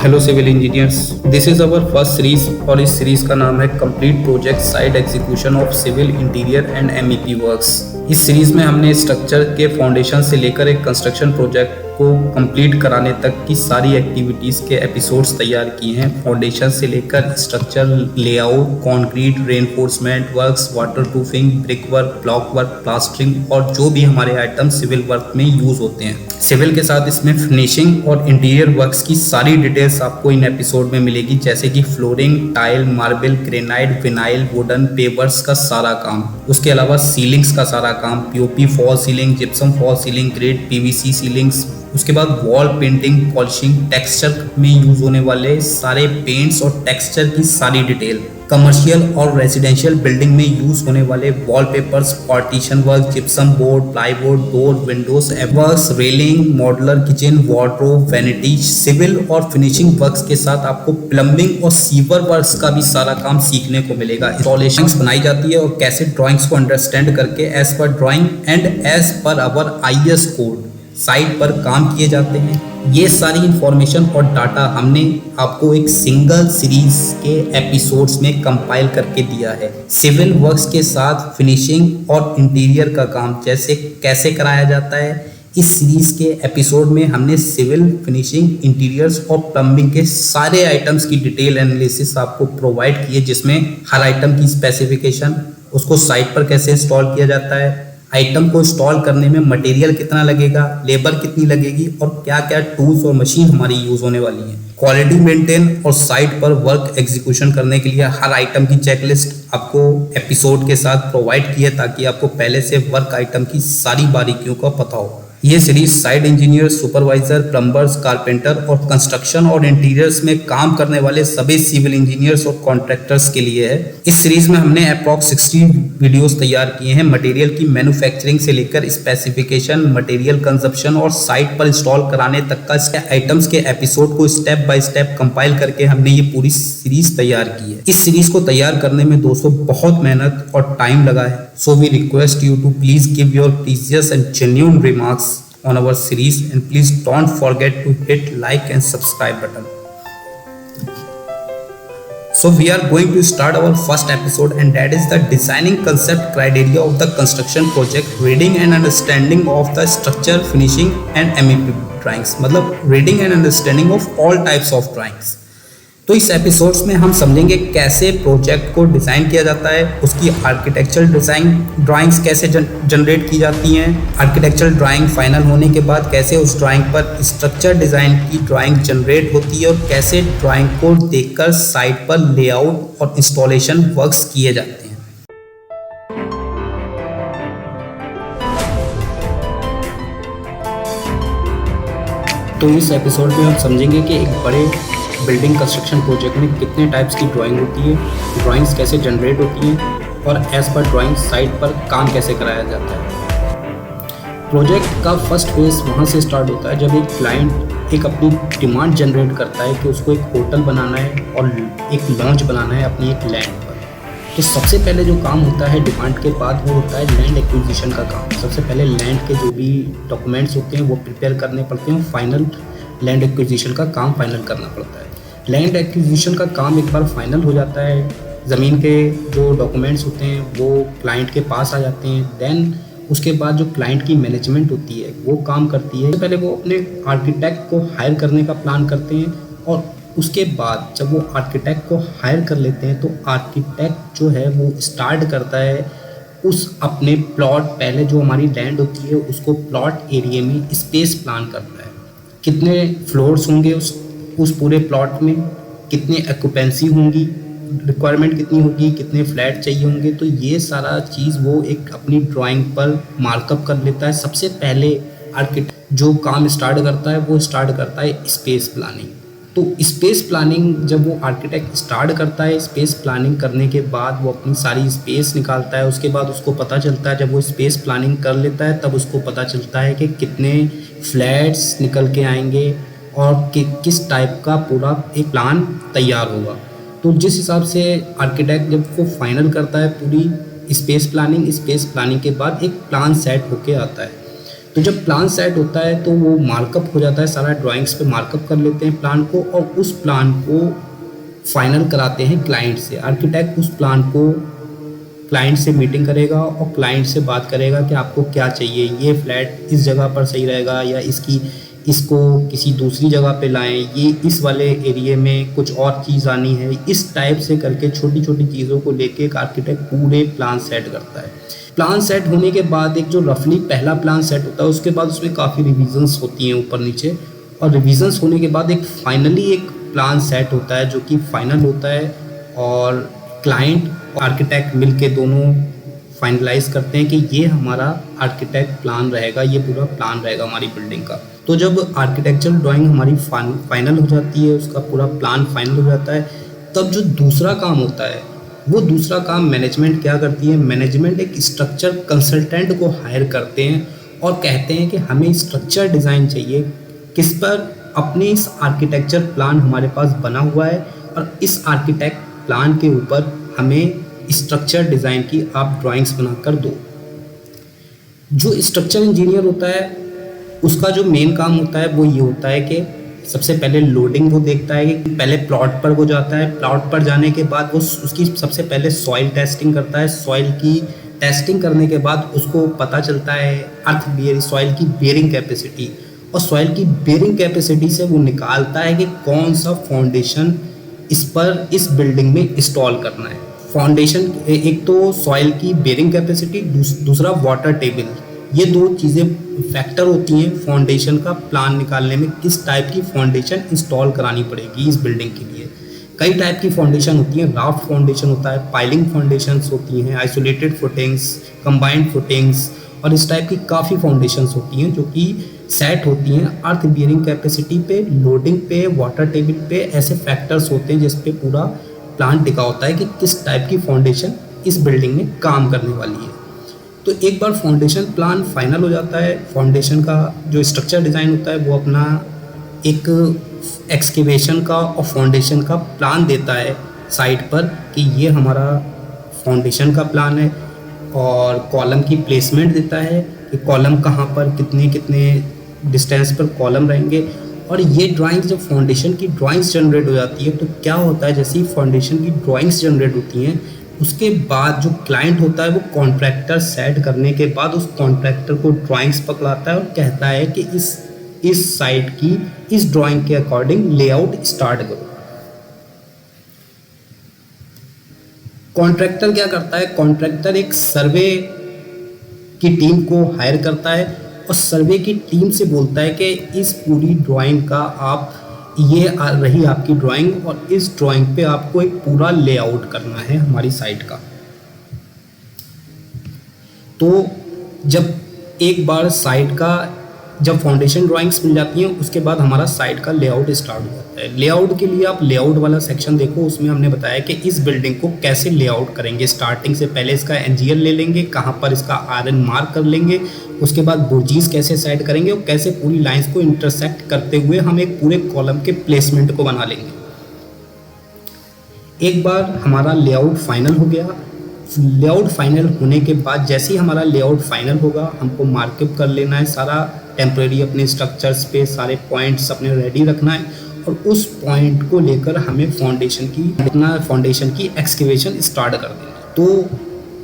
Hello civil engineers, this is our first series और इस series का नाम है complete project site execution of civil interior and MEP works. इस series में हमने स्ट्रक्चर के फाउंडेशन से लेकर एक कंस्ट्रक्शन प्रोजेक्ट को कंप्लीट कराने तक की सारी एक्टिविटीज़ के एपिसोड्स तैयार किए हैं। फाउंडेशन से लेकर structure layout, concrete, reinforcement works, water proofing, brick work, block work, plastering और जो भी हमारे आइटम सिविल वर्क में यूज़ होते हैं। सिविल के साथ इसमें फिनिशिंग और इंटीरियर वर्क्स की सारी डिटेल्स आपको इन एपिसोड में मिलेगी, जैसे कि flooring, tile, marble, granite, vinyl, wooden, pavers का सारा काम। उसके अलावा सीलिंग्स का सारा काम, POP fall ceiling, gypsum fall ceiling, grade PVC ceilings. उसके बाद वॉल पेंटिंग, पॉलिशिंग, टेक्सचर में यूज होने वाले सारे पेंट्स और टेक्सचर की सारी डिटेल, कमर्शियल और रेजिडेंशियल बिल्डिंग में यूज होने वाले wallpapers, partition work, gypsum board, plywood, door, windows, एवर्स, railing, modular kitchen, wardrobe, vanity. Civil और फिनिशिंग वर्क्स के साथ आपको प्लम्बिंग और सीवर वर्क्स का भी सारा काम सीखने को मिलेगा। इंस्टॉलेशंस बनाई जाती है और कैसे ड्राइंग्स को अंडरस्टैंड करके as per drawing and as per our IS code site पर काम किए जाते हैं। ये सारी इंफॉर्मेशन और डाटा हमने आपको एक सिंगल सीरीज के एपिसोड्स में कंपाइल करके दिया है। सिविल वर्क्स के साथ फिनिशिंग और इंटीरियर का काम जैसे कैसे कराया जाता है, इस सीरीज के एपिसोड में हमने सिविल, फिनिशिंग, इंटीरियर्स और प्लम्बिंग के सारे आइटम्स की डिटेल एनालिसिस आपको प्रोवाइड किए, जिसमें हर आइटम की स्पेसिफिकेशन, उसको साइट पर कैसे इंस्टॉल किया जाता है, आइटम को इंस्टॉल करने में मटेरियल कितना लगेगा, लेबर कितनी लगेगी और क्या क्या टूल्स और मशीन हमारी यूज होने वाली है, क्वालिटी मेंटेन और साइट पर वर्क एग्जीक्यूशन करने के लिए हर आइटम की चेकलिस्ट आपको एपिसोड के साथ प्रोवाइड की है, ताकि आपको पहले से वर्क आइटम की सारी बारीकियों का पता हो। ये series site engineer, supervisor, plumbers, carpenter और कंस्ट्रक्शन और इंटीरियर्स में काम करने वाले सभी सिविल इंजीनियर्स और कॉन्ट्रैक्टर्स के लिए है। इस सीरीज में हमने अप्रॉक्स 60 वीडियोस तैयार किए हैं, मटेरियल की मैन्युफैक्चरिंग से लेकर स्पेसिफिकेशन, मटेरियल कंजप्शन और साइट पर इंस्टॉल कराने तक का आइटम्स के एपिसोड को स्टेप बाय स्टेप कंपाइल करके हमने ये पूरी सीरीज तैयार की है। इस सीरीज को तैयार करने में दोस्तों बहुत मेहनत और टाइम लगा है, so we request you to please give your precious and genuine remarks on our series and please don't forget to hit like and subscribe button. So we are going to start our first episode, and that is the designing concept criteria of the construction project, reading and understanding of the structure, finishing and MEP drawings, मतलब reading and understanding of all types of drawings। तो इस episodes में हम समझेंगे कैसे project को design किया जाता है, उसकी आर्किटेक्चरल डिज़ाइन ड्राइंग्स कैसे जनरेट की जाती हैं, आर्किटेक्चरल ड्राइंग फाइनल होने के बाद कैसे उस ड्राइंग पर स्ट्रक्चर डिज़ाइन की ड्राइंग जनरेट होती है और कैसे ड्राइंग को देखकर साइट पर लेआउट और इंस्टॉलेशन वर्क्स किए जाते हैं। तो इस एपिसोड में हम समझेंगे कि एक बड़े बिल्डिंग कंस्ट्रक्शन प्रोजेक्ट में कितने टाइप्स की ड्राइंग होती है, ड्राइंग्स कैसे जनरेट होती हैं और एज पर ड्राइंग साइट पर काम कैसे कराया जाता है। प्रोजेक्ट का फर्स्ट फेज वहाँ से स्टार्ट होता है जब एक क्लाइंट एक अपनी डिमांड जनरेट करता है कि उसको एक होटल बनाना है और एक लॉन्च बनाना है अपनी एक लैंड पर। तो सबसे पहले जो काम होता है डिमांड के बाद वो होता है लैंड एक्विजिशन का काम। सबसे पहले लैंड के जो भी डॉक्यूमेंट्स होते हैं वो प्रिपेयर करने पड़ते हैं, फाइनल लैंड एक्विजिशन का काम फाइनल करना पड़ता है। लैंड एक्विजिशन का काम एक बार फाइनल हो जाता है, ज़मीन के जो डॉक्यूमेंट्स होते हैं वो क्लाइंट के पास आ जाते हैं, देन उसके बाद जो क्लाइंट की मैनेजमेंट होती है वो काम करती है। पहले वो अपने आर्किटेक्ट को हायर करने का प्लान करते हैं और उसके बाद जब वो आर्किटेक्ट को हायर कर लेते हैं तो आर्किटेक्ट जो है वो स्टार्ट करता है उस अपने प्लॉट, पहले जो हमारी लैंड होती है उसको प्लॉट एरिया में स्पेस प्लान करता है, कितने फ्लोर्स होंगे उस पूरे प्लॉट में, कितने ऑक्यूपेंसी होंगी, रिक्वायरमेंट कितनी होगी, कितने फ्लैट चाहिए होंगे। तो ये सारा चीज़ वो एक अपनी ड्राइंग पर मार्कअप कर लेता है। सबसे पहले आर्किटेक्ट जो काम स्टार्ट करता है वो स्टार्ट करता है स्पेस प्लानिंग। तो स्पेस प्लानिंग जब वो आर्किटेक्ट स्टार्ट करता है, स्पेस प्लानिंग करने के बाद वो अपनी सारी स्पेस निकालता है। उसके बाद उसको पता चलता है, जब वो स्पेस प्लानिंग कर लेता है तब उसको पता चलता है कि कितने फ्लैट्स निकल के आएंगे और किस टाइप का पूरा एक प्लान तैयार होगा। तो जिस हिसाब से आर्किटेक्ट जब वो फाइनल करता है पूरी स्पेस प्लानिंग के बाद एक प्लान सेट होके आता है। तो जब प्लान सेट होता है तो वो मार्कअप हो जाता है, सारा ड्राइंग्स पे मार्कअप कर लेते हैं प्लान को, और उस प्लान को फाइनल कराते हैं क्लाइंट से। आर्किटेक्ट उस प्लान को क्लाइंट से मीटिंग करेगा और क्लाइंट से बात करेगा कि आपको क्या चाहिए, ये फ्लैट इस जगह पर सही रहेगा या इसको किसी दूसरी जगह पे लाएं, ये इस वाले एरिया में कुछ और चीज़ आनी है, इस टाइप से करके छोटी छोटी चीज़ों को लेके एक आर्किटेक्ट पूरे प्लान सेट करता है। प्लान सेट होने के बाद एक जो रफली पहला प्लान सेट होता है उसके बाद उसमें काफ़ी रिविजन्स होती हैं ऊपर नीचे, और रिविजन्स होने के बाद एक फाइनली एक प्लान सेट होता है जो कि फाइनल होता है, और क्लाइंट और आर्किटेक्ट मिलके दोनों फाइनलाइज करते हैं कि ये हमारा आर्किटेक्ट प्लान रहेगा, ये पूरा प्लान रहेगा हमारी बिल्डिंग का। तो जब आर्किटेक्चरल ड्राइंग हमारी फाइनल हो जाती है, उसका पूरा प्लान फाइनल हो जाता है, तब जो दूसरा काम होता है वो दूसरा काम मैनेजमेंट क्या करती है। मैनेजमेंट एक स्ट्रक्चर कंसल्टेंट को हायर करते हैं और कहते हैं कि हमें स्ट्रक्चर डिज़ाइन चाहिए, किस पर अपने इस आर्किटेक्चर प्लान हमारे पास बना हुआ है और इस आर्किटेक्ट प्लान के ऊपर हमें स्ट्रक्चर डिज़ाइन की आप ड्राइंग्स बना कर दो। जो स्ट्रक्चर इंजीनियर होता है उसका जो मेन काम होता है वो ये होता है कि सबसे पहले लोडिंग वो देखता है कि पहले प्लॉट पर वो जाता है, प्लॉट पर जाने के बाद वो उसकी सबसे पहले सॉइल टेस्टिंग करता है। सॉइल की टेस्टिंग करने के बाद उसको पता चलता है सॉइल की बेयरिंग कैपेसिटी, और सॉइल की बेयरिंग कैपेसिटी से वो निकालता है कि कौन सा फाउंडेशन इस बिल्डिंग में इंस्टॉल करना है। फाउंडेशन एक तो सॉइल की बेयरिंग कैपेसिटी, दूसरा वाटर टेबल, ये दो चीज़ें फैक्टर होती हैं फाउंडेशन का प्लान निकालने में, किस टाइप की फाउंडेशन इंस्टॉल करानी पड़ेगी इस बिल्डिंग के लिए। कई टाइप की फाउंडेशन होती हैं, राफ्ट फाउंडेशन होता है, पाइलिंग फाउंडेशंस होती हैं, आइसोलेटेड फुटिंग्स, कंबाइंड फुटिंग्स, और इस टाइप की काफ़ी फाउंडेशंस होती हैं जो कि सेट होती हैं अर्थ बियरिंग कैपेसिटी पे, लोडिंग पे, वाटर टेबल पे। ऐसे फैक्टर्स होते हैं जिस पे पूरा प्लान टिका होता है कि किस टाइप की फाउंडेशन इस बिल्डिंग में काम करने वाली है। तो एक बार फाउंडेशन प्लान फाइनल हो जाता है, फाउंडेशन का जो स्ट्रक्चर डिज़ाइन होता है वो अपना एक एक्सकेवेशन का और फाउंडेशन का प्लान देता है साइट पर कि ये हमारा फाउंडेशन का प्लान है, और कॉलम की प्लेसमेंट देता है कि कॉलम कहाँ पर कितने डिस्टेंस पर कॉलम रहेंगे। और ये ड्राइंग्स जब फाउंडेशन की ड्राइंग्स जनरेट हो जाती है तो क्या होता है, जैसे ही फाउंडेशन की ड्राइंग्स जनरेट होती हैं उसके बाद जो क्लाइंट होता है वो कॉन्ट्रैक्टर सेट करने के बाद उस कॉन्ट्रैक्टर को ड्राइंग्स पकड़ाता है और कहता है कि इस साइट की इस ड्राइंग के अकॉर्डिंग लेआउट स्टार्ट करो। कॉन्ट्रैक्टर क्या करता है, कॉन्ट्रैक्टर एक सर्वे की टीम को हायर करता है और सर्वे की टीम से बोलता है कि इस पूरी ड्राइंग का आप ये रही आपकी ड्राइंग, और इस ड्राइंग पे आपको एक पूरा लेआउट करना है हमारी साइट का। तो जब एक बार साइट का जब फाउंडेशन ड्राइंग्स मिल जाती हैं उसके बाद हमारा साइट का लेआउट स्टार्ट हो जाता है। लेआउट के लिए आप लेआउट वाला सेक्शन देखो, उसमें हमने बताया कि इस बिल्डिंग को कैसे लेआउट करेंगे। स्टार्टिंग से पहले इसका एनजीएल ले लेंगे, कहाँ पर इसका आरएन मार्क कर लेंगे, उसके बाद बुर्जीज कैसे सेट करेंगे और कैसे पूरी लाइंस को इंटरसेक्ट करते हुए हम एक पूरे कॉलम के प्लेसमेंट को बना लेंगे। एक बार हमारा लेआउट फाइनल हो गया, लेआउट फाइनल होने के बाद जैसे ही हमारा लेआउट फाइनल होगा हमको मार्कअप कर लेना है, सारा टेम्परेरी अपने स्ट्रक्चर्स पे सारे पॉइंट्स अपने रेडी रखना है, और उस पॉइंट को लेकर हमें फाउंडेशन की एक्सकेवेशन स्टार्ट कर देना है। तो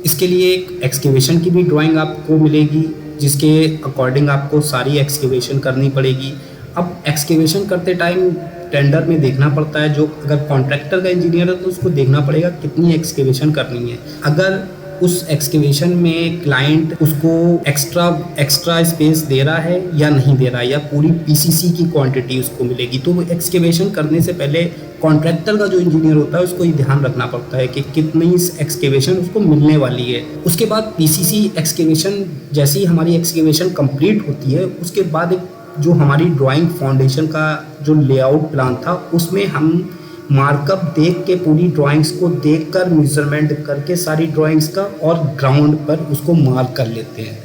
इसके लिए एक एक्सकेवेशन की भी ड्राइंग आपको मिलेगी जिसके अकॉर्डिंग आपको सारी एक्सकेवेशन करनी पड़ेगी। अब एक्सकेवेशन करते टाइम टेंडर में देखना पड़ता है, जो अगर कॉन्ट्रैक्टर का इंजीनियर है तो उसको देखना पड़ेगा कितनी एक्सकेवेशन करनी है। अगर उस एक्सकेवेशन में क्लाइंट उसको एक्स्ट्रा स्पेस दे रहा है या नहीं दे रहा है, या पूरी पीसीसी की क्वांटिटी उसको मिलेगी, तो वो एक्सकेवेशन करने से पहले कॉन्ट्रैक्टर का जो इंजीनियर होता है उसको ये ध्यान रखना पड़ता है कि कितनी एक्सकेवेशन उसको मिलने वाली है। उसके बाद पीसीसी एक्सकेवेशन, जैसे ही हमारी एक्सकेवेशन कंप्लीट होती है उसके बाद एक जो हमारी ड्राइंग फाउंडेशन का जो लेआउट प्लान था उसमें हम मार्कअप देख के पूरी ड्राइंग्स को देखकर मेजरमेंट करके सारी ड्राइंग्स का और ग्राउंड पर उसको मार्क कर लेते हैं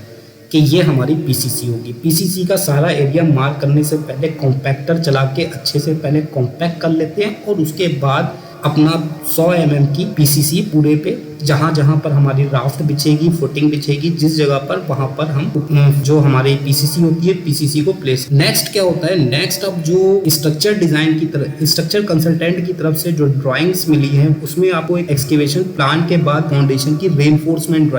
कि ये हमारी पीसीसी होगी। पीसीसी का सारा एरिया मार्क करने से पहले कॉम्पैक्टर चला के अच्छे से पहले कॉम्पैक्ट कर लेते हैं और उसके बाद अपना 100 mm की पीसीसी पूरे पे जहाँ जहाँ पर हमारी राफ्ट बिछेगी, फुटिंग बिछेगी, जिस जगह पर वहाँ पर हम जो हमारी पीसीसी होती है पीसीसी को प्लेस। नेक्स्ट क्या होता है, नेक्स्ट अब जो स्ट्रक्चर डिजाइन की तरफ, स्ट्रक्चर कंसल्टेंट की तरफ से जो ड्राइंग्स मिली है उसमें आपको एक एक्सकेवेशन प्लान के बाद फाउंडेशन की रेनफोर्समेंट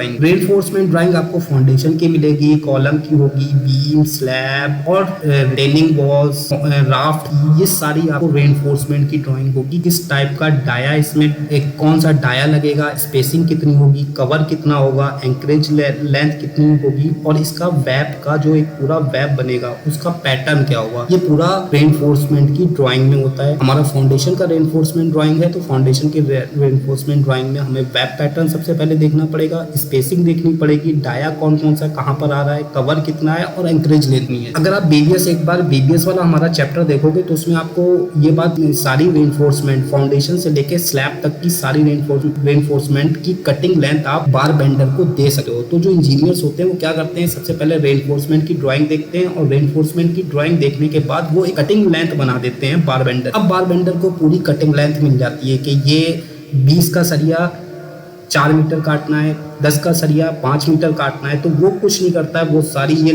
ड्राइंग आपको फाउंडेशन की मिलेगी, कॉलम की होगी, बीम, स्लैब और रेलिंग वॉल्स, राफ्ट, ये सारी आपको रेनफोर्समेंट की ड्राइंग होगी। किस टाइप का डाया, इसमें एक कौन सा डाया लगेगा, स्पेसिंग कितनी होगी, कवर कितना होगा, एंकरेज लेंथ कितनी होगी और इसका वेब का जो एक पूरा वेब बनेगा उसका पैटर्न क्या होगा, ये पूरा रेनफोर्समेंट की ड्राइंग में होता है। हमारा फाउंडेशन का रेनफोर्समेंट ड्राइंग है तो फाउंडेशन की रेनफोर्समेंट ड्राइंग में हमें वेब पैटर्न सबसे पहले देखना पड़ेगा, स्पेसिंग देखनी पड़ेगी, डाया कौन कौन सा कहाँ पर आ रहा है, कवर कितना है और एंकरेज लेनी है। अगर आप बीबीएस एक बार बीबीएस वाला हमारा चैप्टर देखोगे तो उसमें आपको ये बात सारी रेनफोर्समेंट फाउंडेशन से लेके स्लैब तक की सारी रेनफोर्समेंट की कटिंग लेंथ आप बार बेंडर को दे सकते हो। तो जो इंजीनियर्स होते हैं वो क्या करते हैं, सबसे पहले रेनफोर्समेंट की ड्राइंग देखते हैं और रेनफोर्समेंट की ड्राइंग देखने के बाद वो एक कटिंग लेंथ बना देते हैं बार बेंडर। अब बार बेंडर को पूरी कटिंग लेंथ मिल जाती है कि ये 20 का सरिया 4 मीटर काटना है, 10 का सरिया 5 मीटर काटना है, तो वो कुछ नहीं करता है, वो सारी ये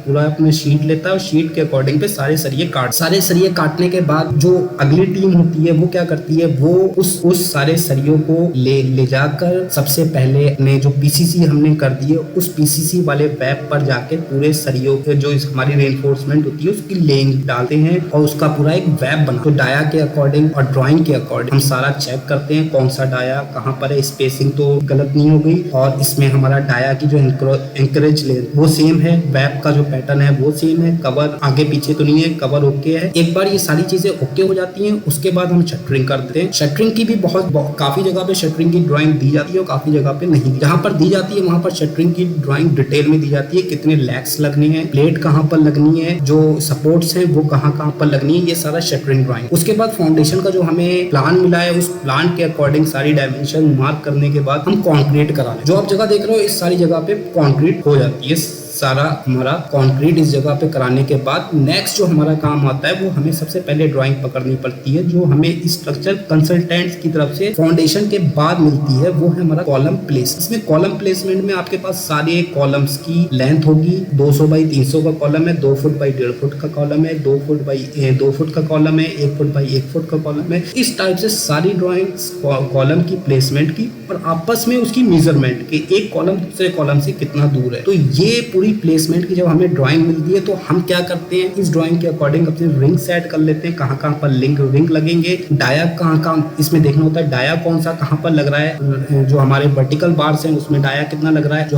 पूरा अपने शीट लेता है और शीट के अकॉर्डिंग पे सारे सरिये काटने के बाद जो अगली टीम होती है वो क्या करती है, वो उस सारे सरियों को ले जाकर सबसे पहले अपने जो पीसीसी हमने कर दिए उस पीसीसी वाले वेब पर जाके पूरे सरियों के जो हमारी रेनफोर्समेंट होती है उसकी लेंथ डालते हैं और उसका पूरा एक वेब बना। तो डाया के अकॉर्डिंग और ड्राइंग के अकॉर्डिंग हम सारा चेक करते हैं कौन सा डाया कहाँ पर है, स्पेसिंग तो गलत नहीं हो गई और इसमें हमारा डाया की जो एंकरेज लेंथ वो सेम है, वेब का जो पैटर्न है वो सेम है, कवर आगे पीछे तो नहीं है, कवर ओके है। एक बार ये सारी चीजें ओके हो जाती हैं उसके बाद हम शटरिंग कर देते हैं। शटरिंग की भी काफी जगह पे शटरिंग की ड्राइंग दी जाती है और काफी जगह पे नहीं। जहाँ पर दी जाती है वहां पर शटरिंग की ड्राइंग डिटेल में दी जाती है, कितने लैग्स लगने हैं, प्लेट कहाँ पर लगनी है, जो सपोर्ट्स हैं वो कहाँ पर लगनी है, ये सारा शटरिंग ड्राइंग। उसके बाद फाउंडेशन का जो हमें प्लान मिला है उस प्लान के अकॉर्डिंग सारी डायमेंशन मार्क करने के बाद हम कंक्रीट करा लें। जो आप जगह देख रहे हो इस सारी जगह पे कंक्रीट हो जाती है। सारा हमारा कंक्रीट इस जगह पे कराने के बाद नेक्स्ट जो हमारा काम आता है वो हमें सबसे पहले ड्राइंग पकड़नी पड़ती है जो हमें स्ट्रक्चर कंसल्टेंट्स की तरफ से फाउंडेशन के बाद मिलती है, वो है हमारा कॉलम प्लेस। इसमें कॉलम प्लेसमेंट में आपके पास सारे कॉलम्स की लेंथ होगी, 200 बाई 300 का कॉलम है, 2 फुट बाई 1.5 फुट का कॉलम है, 2 फुट बाई 2 फुट का कॉलम है, 1 फुट बाई 1 फुट का कॉलम है। इस टाइप से सारी ड्राइंग्स कॉलम की प्लेसमेंट की और आपस में उसकी मेजरमेंट कि एक कॉलम दूसरे कॉलम से कितना दूर है। तो ये पूरी प्लेसमेंट की जब हमें ड्राइंग मिलती है तो हम क्या करते हैं, इस ड्राइंग के अकॉर्डिंग अपने रिंग सेट कर लेते हैं, कहाँ कहाँ पर रिंग लगेंगे, डाया कहाँ इसमें देखना होता है, डाया कौन सा कहाँ पर लग रहा है, जो हमारे वर्टिकल बार्स हैं उसमें डाया कितना लग रहा है, जो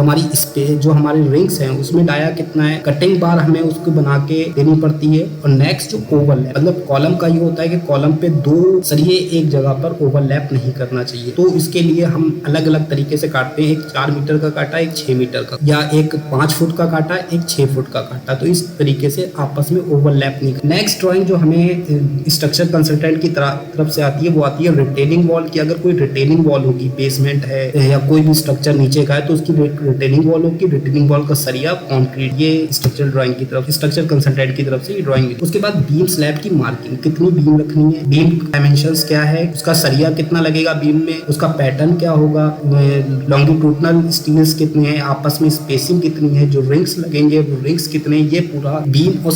हमारी रिंग्स हैं उसमें डाया कितना है, कटिंग बार हमें उसको बना के देनी पड़ती है। और नेक्स्ट जो ओवरलैप, मतलब कॉलम का ये होता है कि कॉलम पे 2 सरिये एक जगह पर ओवरलैप नहीं करना चाहिए, तो इसके लिए हम अलग अलग तरीके से काटते हैं। एक 4 मीटर का काटा, एक 6 मीटर का, या एक 5 फुट का काटा, एक 6 फुट का काटा, तो इस तरीके से आपस में ओवरलैप नहीं। नेक्स्ट ड्राइंग जो हमें स्ट्रक्चर कंसल्टेंट की तरफ से आती है वो आती है रिटेनिंग वॉल की। अगर कोई रिटेनिंग वॉल होगी, बेसमेंट है या कोई भी स्ट्रक्चर नीचे का है तो उसकी रिटेनिंग वॉल होगी, रिटेनिंग वॉल का सरिया, कंक्रीट, ये स्ट्रक्चर ड्राइंग की तरफ, स्ट्रक्चर कंसल्टेंट की तरफ से ये ड्राइंग। उसके बाद बीम स्लैब की मार्किंग, कितनी बीम रखनी है, बीम डायमेंशंस क्या है, उसका सरिया कितना लगेगा बीम में, उसका पैटर्न क्या होगा, लॉन्गिट्यूडनल स्टील्स कितने हैं, आपस में स्पेसिंग कितनी है, जो रिंग्स लगेंगे वो रिंग्स कितने, ये पूरा बीम और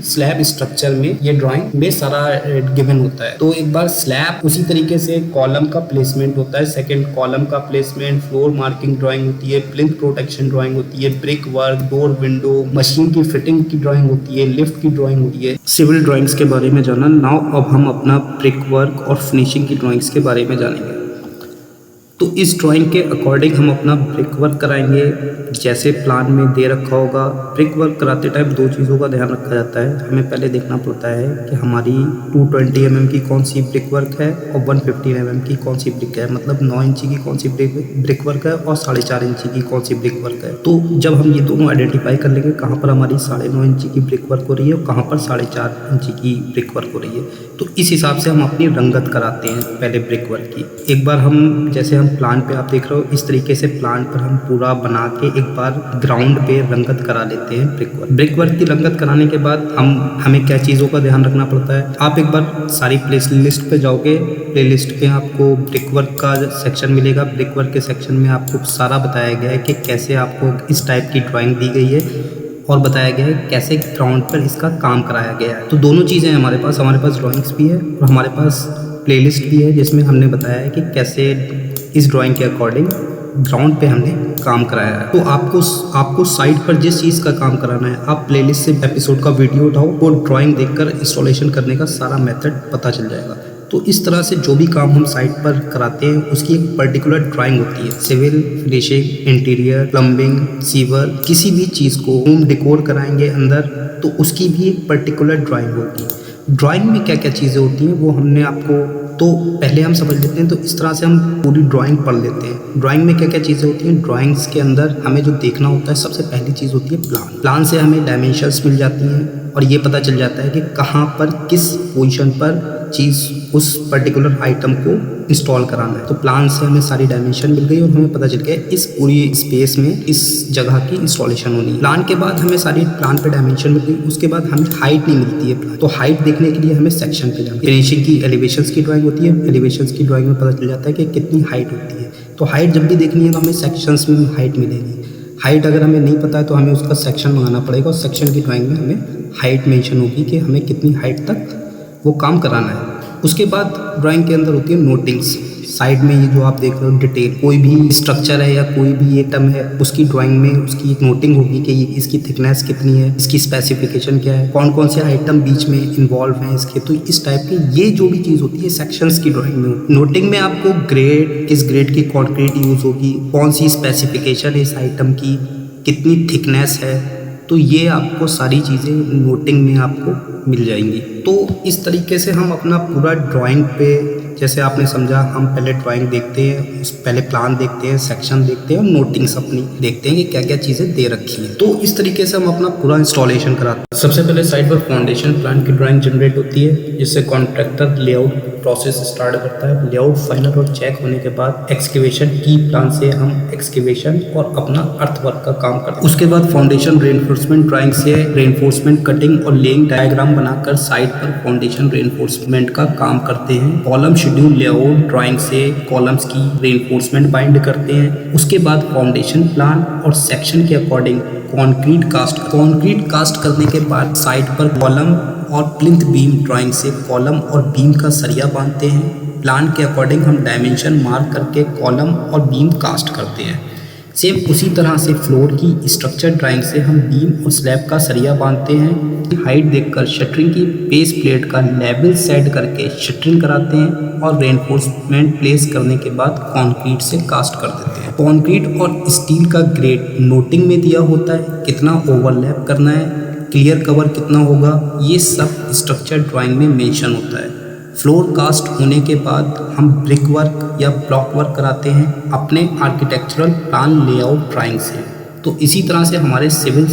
स्लैब स्ट्रक्चर में ये ड्राइंग में सारा गिवन होता है। तो एक बार स्लैब, उसी तरीके से कॉलम का प्लेसमेंट होता है, सेकंड कॉलम का प्लेसमेंट, फ्लोर मार्किंग ड्राइंग होती है, प्लिंथ प्रोटेक्शन ड्राइंग होती है, brick work, door window, machine की फिटिंग की ड्राइंग होती है, लिफ्ट की ड्राइंग होती है। सिविल ड्राइंग्स के बारे में जाना। नाउ अब हम अपना ब्रिक वर्क और फिनिशिंग की ड्राइंग्स के बारे में जानेंगे। तो इस ड्राइंग के अकॉर्डिंग हम अपना ब्रिक वर्क कराएंगे जैसे प्लान में दे रखा होगा। ब्रिक वर्क कराते टाइम 2 चीज़ों का ध्यान रखा जाता है। हमें पहले देखना पड़ता है कि हमारी 220 mm की कौन सी ब्रिक वर्क है और 115 mm की कौन सी ब्रिक है, मतलब 9 इंची की कौन सी ब्रिक वर्क है और 4.5 इंची की कौन सी ब्रिक वर्क है। तो जब हम ये दोनों आइडेंटिफाई कर लेंगे कहाँ पर हमारी 9.5 इंची की ब्रिक वर्क हो रही है और कहाँ पर 4.5 इंची की ब्रिक वर्क हो रही है, तो इस हिसाब से हम अपनी रंगत कराते हैं पहले ब्रिक वर्क की। एक बार हम जैसे हम प्लान पे आप देख रहे हो, इस तरीके से प्लान पर हम पूरा बना के एक बार ग्राउंड पे रंगत करा लेते हैं ब्रिक वर्क की रंगत कराने के बाद हमें क्या चीज़ों का ध्यान रखना पड़ता है। आप एक बार सारी प्ले लिस्ट पे जाओगे, प्ले लिस्ट पे आपको ब्रिक वर्क का सेक्शन मिलेगा। ब्रिक वर्क के सेक्शन में आपको सारा बताया गया है कि कैसे आपको इस टाइप की ड्राइंग दी गई है और बताया गया है कैसे ग्राउंड पर इसका काम कराया गया है। तो दोनों चीज़ें हमारे पास ड्राइंग्स भी है और हमारे पास प्लेलिस्ट भी है जिसमें हमने बताया है कि कैसे इस ड्राइंग के अकॉर्डिंग ग्राउंड पे हमने काम कराया है। तो आपको साइट पर जिस चीज़ का काम कराना है, आप प्लेलिस्ट से एपिसोड का वीडियो उठाओ, वो ड्राइंग देखकर इंस्टॉलेशन करने का सारा मेथड पता चल जाएगा। तो इस तरह से जो भी काम हम साइट पर कराते हैं उसकी एक पर्टिकुलर ड्राइंग होती है। Civil, finishing, interior, plumbing, sewer, किसी भी चीज़ को होम डेकोर कराएंगे अंदर तो उसकी भी एक पर्टिकुलर ड्राइंग होती है। ड्राइंग में क्या क्या चीज़ें होती हैं वो हमने आपको तो पहले हम समझ लेते हैं। तो इस तरह से हम पूरी ड्राइंग पढ़ लेते हैं। ड्राइंग में क्या क्या चीज़ें होती हैं। ड्राइंग्स के अंदर हमें जो देखना होता है, सबसे पहली चीज़ होती है प्लान। प्लान से हमें डायमेंशंस मिल जाती हैं और ये पता चल जाता है कि कहाँ पर किस पोजीशन पर चीज़ उस पर्टिकुलर आइटम को इंस्टॉल कराना है। तो प्लान से हमें सारी डायमेंशन मिल गई और हमें पता चल गया इस पूरी स्पेस में इस जगह की इंस्टॉलेशन होनी है। प्लान के बाद हमें सारी प्लान पे डायमेंशन मिल गई। उसके बाद हमें हाइट नहीं मिलती है। तो हाइट देखने के लिए हमें सेक्शन पे जाना। फिनिशिंग की एलिवेशंस की ड्राइंग होती है। एलिवेशंस की ड्राइंग में पता चल जाता है कि कितनी हाइट होती है। तो हाइट जब भी देखनी है तो हमें सेक्शंस में हाइट मिलेगी। हाइट अगर हमें नहीं पता है तो हमें उसका सेक्शन मंगाना पड़ेगा और सेक्शन की ड्राइंग में हमें हाइट मेंशन होगी कि हमें कितनी हाइट तक वो काम कराना है। उसके बाद ड्राइंग के अंदर होती है नोटिंग्स। साइड में ये जो आप देख रहे हो डिटेल, कोई भी स्ट्रक्चर है या कोई भी आइटम है उसकी ड्राइंग में उसकी एक नोटिंग होगी कि इसकी थिकनेस कितनी है, इसकी स्पेसिफिकेशन क्या है, कौन कौन से आइटम बीच में इन्वॉल्व हैं इसके। तो इस टाइप की ये जो भी चीज़ होती है सेक्शंस की ड्राइंग में। नोटिंग में आपको ग्रेड, किस ग्रेड की कंक्रीट यूज़ होगी, कौन सी स्पेसिफिकेशन है इस आइटम की, कितनी थिकनेस है, तो ये आपको सारी चीज़ें नोटिंग में आपको मिल जाएंगी। तो इस तरीके से हम अपना पूरा ड्राइंग पे, जैसे आपने समझा, हम पहले ड्राइंग देखते हैं, पहले प्लान देखते हैं, सेक्शन देखते हैं और नोटिंग्स अपनी देखते हैं कि क्या क्या चीज़ें दे रखी हैं। तो इस तरीके से हम अपना पूरा इंस्टॉलेशन कराते हैं। सबसे पहले साइट पर फाउंडेशन प्लान की ड्राइंग जनरेट होती है जिससे कॉन्ट्रैक्टर लेआउट प्रोसेस स्टार्ट करता है। लेआउट फाइनल और चेक होने के बाद एक्सकेवेशन की प्लान से हम एक्सकेवेशन और अपना अर्थवर्क का काम करते हैं। उसके बाद फाउंडेशन रेनफोर्समेंट ड्राइंग से रेनफोर्समेंट कटिंग और लेइंग डायग्राम बनाकर साइट पर फाउंडेशन रेनफोर्समेंट का काम करते हैं। कॉलम शेड्यूल लेआउट ड्राइंग से कॉलम्स की रेनफोर्समेंट बाइंड करते हैं। उसके बाद फाउंडेशन प्लान और सेक्शन के अकॉर्डिंग कंक्रीट कास्ट करने के बाद साइट पर कॉलम और प्लिंथ बीम ड्राइंग से कॉलम और बीम का सरिया बांधते हैं। प्लान के अकॉर्डिंग हम डायमेंशन मार्क करके कॉलम और बीम कास्ट करते हैं। सेम उसी तरह से फ्लोर की स्ट्रक्चर ड्राइंग से हम बीम और स्लैब का सरिया बांधते हैं। हाइट देखकर शटरिंग की बेस प्लेट का लेवल सेट करके शटरिंग कराते हैं और रेनफोर्समेंट प्लेस करने के बाद कंक्रीट से कास्ट कर देते हैं। कंक्रीट और स्टील का ग्रेड नोटिंग में दिया होता है, कितना ओवरलैप करना है, क्लियर कवर कितना होगा, ये सब स्ट्रक्चर ड्राइंग में मेंशन होता है। फ्लोर कास्ट होने के बाद हम ब्रिक वर्क या ब्लॉक वर्क कराते हैं अपने आर्किटेक्चरल प्लान लेआउट ड्राइंग से। तो इसी तरह से हमारे सिविल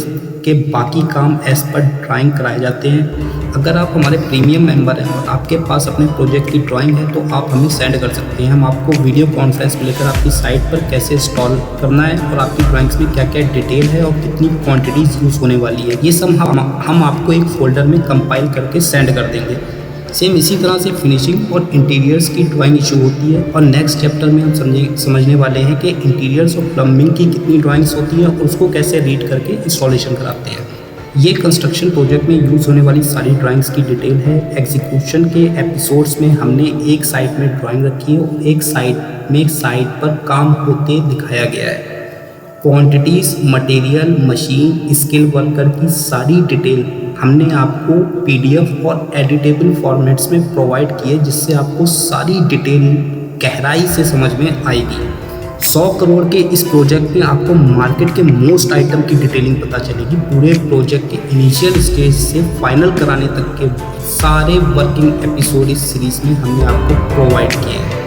के बाकी काम एज पर ड्राइंग कराए जाते हैं। अगर आप हमारे प्रीमियम मेंबर हैं और आपके पास अपने प्रोजेक्ट की ड्राइंग है तो आप हमें सेंड कर सकते हैं। हम आपको वीडियो कॉन्फ्रेंस में लेकर आपकी साइट पर कैसे इंस्टॉल करना है और आपकी ड्राइंग्स में क्या क्या डिटेल है और कितनी क्वांटिटीज़ यूज़ होने वाली है, ये सब हम आपको एक फोल्डर में कंपाइल करके सेंड कर देंगे। सेम इसी तरह से फिनिशिंग और इंटीरियर्स की ड्राइंग इशू होती है और नेक्स्ट चैप्टर में हम समझने वाले हैं कि इंटीरियर्स और प्लम्बिंग की कितनी ड्राइंग्स होती हैं और उसको कैसे रीड करके इंस्टॉलेशन कराते हैं। ये कंस्ट्रक्शन प्रोजेक्ट में यूज़ होने वाली सारी ड्राइंग्स की डिटेल है। एग्जीक्यूशन के एपिसोड्स में हमने एक साइट में ड्राइंग रखी है और एक साइट पर काम होते दिखाया गया है। Quantities, material, machine, skill worker की सारी डिटेल हमने आपको PDF और एडिटेबल फॉर्मेट्स में प्रोवाइड किए जिससे आपको सारी डिटेल गहराई से समझ में आएगी। 100 करोड़ के इस प्रोजेक्ट में आपको मार्केट के मोस्ट आइटम की डिटेलिंग पता चलेगी। पूरे प्रोजेक्ट के इनिशियल स्टेज से फाइनल कराने तक के सारे वर्किंग एपिसोड इस सीरीज़ में हमने आपको प्रोवाइड किए हैं।